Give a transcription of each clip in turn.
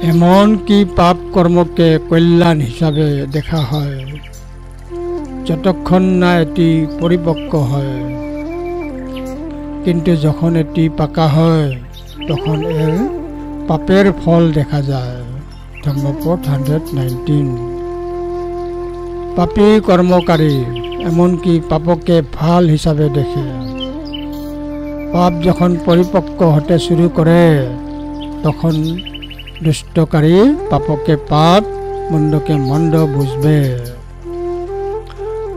এমন কি পাপ কর্মকে কল্যাণ হিসাবে দেখা হয় যতক্ষণ না এটি পরিপক্ক হয়, কিন্তু যখন এটি পাকা হয় তখন এর পাপের ফল দেখা যায়। ধর্মপদ 119। পাপী কর্মকারী এমনকি পাপকে ভাল হিসাবে দেখে। পাপ যখন পরিপক্ক হতে শুরু করে তখন দুষ্টকারী পাপকে পাপ, মন্দকে মন্দ বুঝবে।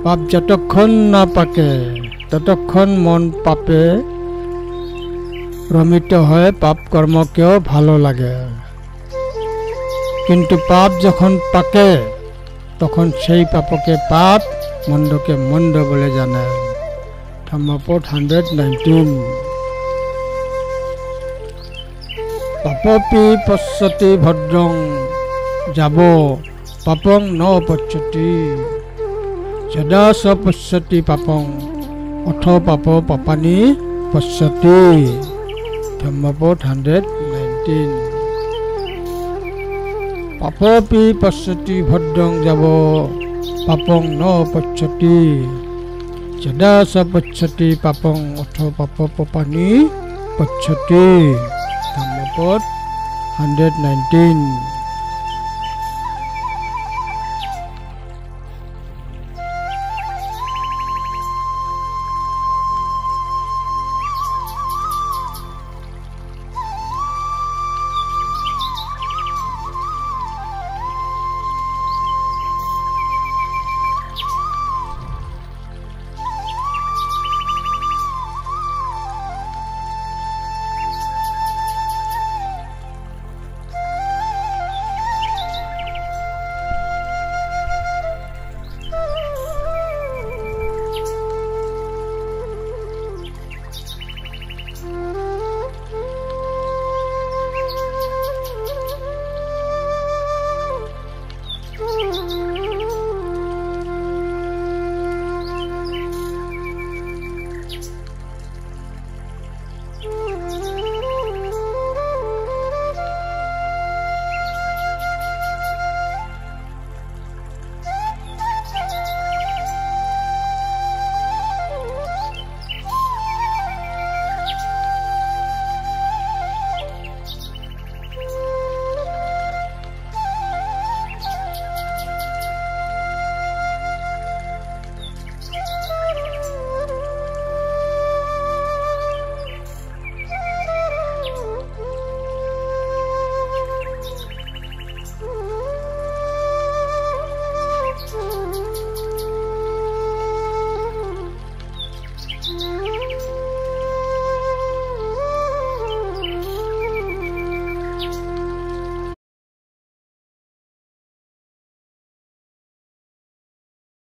পাপ যতক্ষণ না পাকে ততক্ষণ মন পাপে রমিত হয়, পাপ কর্মকেও ভালো লাগে। কিন্তু পাপ যখন পাকে তখন সেই পাপকে পাপ, মন্দকে মন্দ বলে জানে। ধর্মপদ 119। পাপপি পশ্যতি ভদ্রং যাব পাপং ন পশ্যতি যদা স পশ্যতি পাপং অথ পাপ পাপানি পশ্যতি। ধর্মপদ 119। পাপপি পশ্যতি ভদ্রং যাব পাপং ন পশ্যতি যদা স পশ্যতি পাপং অথ পাপ পাপানি পশ্যতি। ধর্মপদ 119।